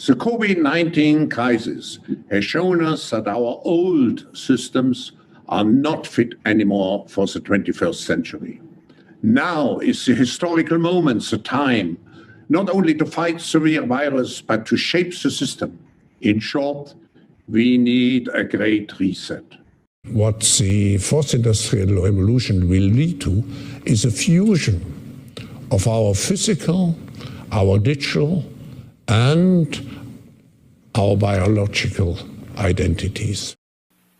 The COVID-19 crisis has shown us that our old systems are not fit anymore for the 21st century. Now is the historical moment, the time, not only to fight severe virus, but to shape the system. In short, we need a great reset. What the fourth industrial revolution will lead to is a fusion of our physical, our digital, and our biological identities.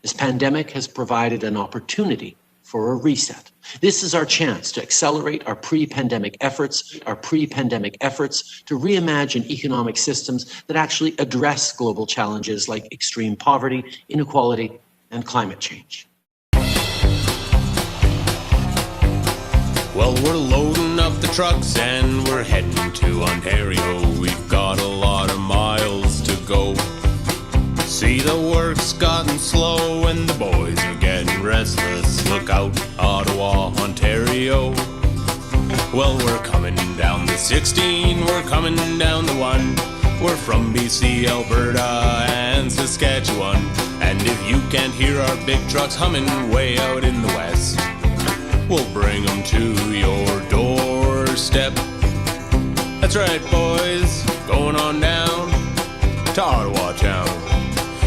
This pandemic has provided an opportunity for a reset. This is our chance to accelerate our pre-pandemic efforts to reimagine economic systems that actually address global challenges like extreme poverty, inequality, and climate change. Well, we're loading up the trucks and we're heading to Ontario. We've got a lot of miles to go. See, the work's gotten slow and the boys are getting restless. Look out, Ottawa, Ontario. Well, we're coming down the 16, we're coming down the 1. We're from BC, Alberta, and Saskatchewan. And if you can't hear our big trucks humming way out in the west, we'll bring them to your doorstep. That's right, boys, going on down to Ottawa town.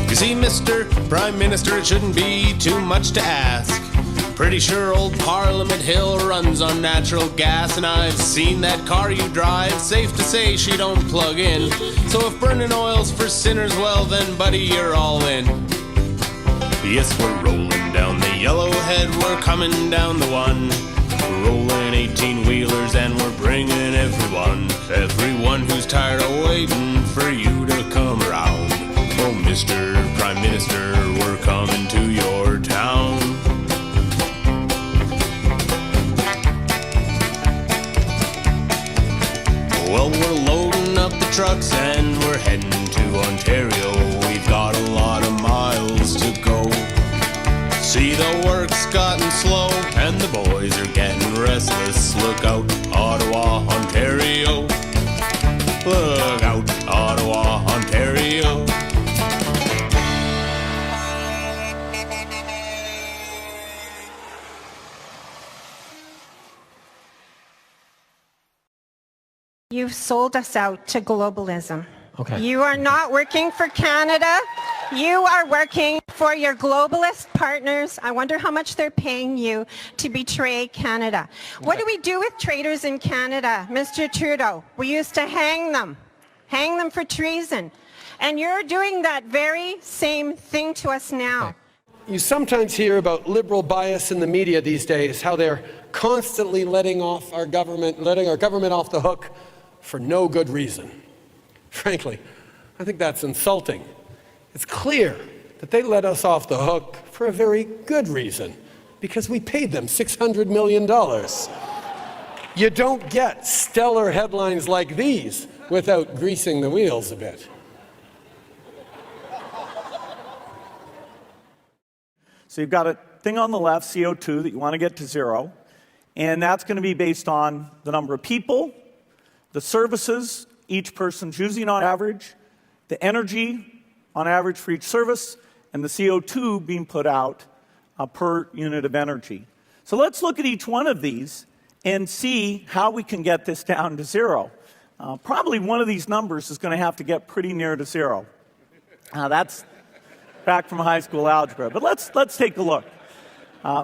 You see, Mr. Prime Minister, it shouldn't be too much to ask. Pretty sure old Parliament Hill runs on natural gas, and I've seen that car you drive, safe to say she don't plug in. So if burning oil's for sinners, well then, buddy, you're all in. Yes, we're rolling down the Yellowhead, we're coming down the 1. We're rolling 18-wheelers and we're bringing everyone who's tired of waiting for you to come around. Oh, Mr. Prime Minister, we're coming to your town. Well, we're loading up the trucks and we're heading to Ontario. We've got a lot of miles to go. See, the work's gotten slow and the boys are getting restless. Look out, Ottawa, Ontario. Look out, Ottawa, Ontario. You've sold us out to globalism. Okay. You are not working for Canada. You are working for your globalist partners. I wonder how much they're paying you to betray Canada. Okay. What do we do with traitors in Canada, Mr. Trudeau? We used to hang them for treason. And you're doing that very same thing to us now. Okay. You sometimes hear about liberal bias in the media these days, how they're constantly letting our government off the hook for no good reason. Frankly, I think that's insulting. It's clear that they let us off the hook for a very good reason, because we paid them $600 million. You don't get stellar headlines like these without greasing the wheels a bit. So you've got a thing on the left, CO2, that you want to get to zero, and that's going to be based on the number of people, the services each person's using on average, the energy on average for each service, and the CO2 being put out per unit of energy. So let's look at each one of these and see how we can get this down to zero. Probably one of these numbers is going to have to get pretty near to zero. That's back from high school algebra, but let's take a look.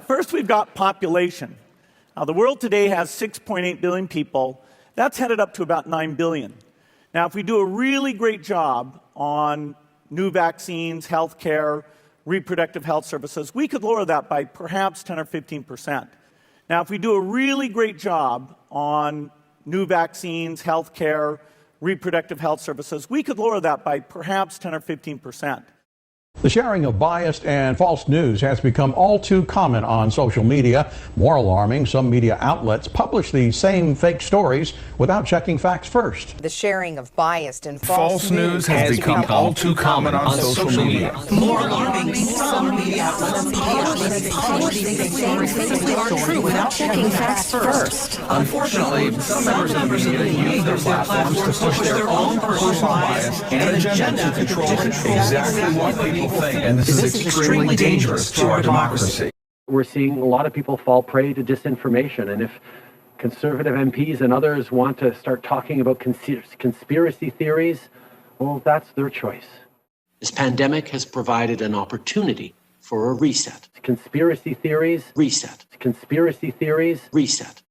First, we've got population. The world today has 6.8 billion people. That's headed up to about 9 billion. Now, if we do a really great job on new vaccines, healthcare, reproductive health services, we could lower that by perhaps 10 or 15%. Now, if we do a really great job on new vaccines, healthcare, reproductive health services, we could lower that by perhaps 10 or 15%. The sharing of biased and false news has become all too common on social media. More alarming, some media outlets publish these same fake stories without checking facts first. The sharing of biased and false news has become all too common on social media. More alarming, some media outlets publish these same fake stories without checking facts first. Unfortunately, some members of the media use their platforms to push their own personal bias and agenda to control exactly what people think, and this is extremely dangerous to our democracy. We're seeing a lot of people fall prey to disinformation, and if conservative MPs and others want to start talking about conspiracy theories, well, that's their choice. This pandemic has provided an opportunity for a reset. Conspiracy theories, reset. Conspiracy theories, reset.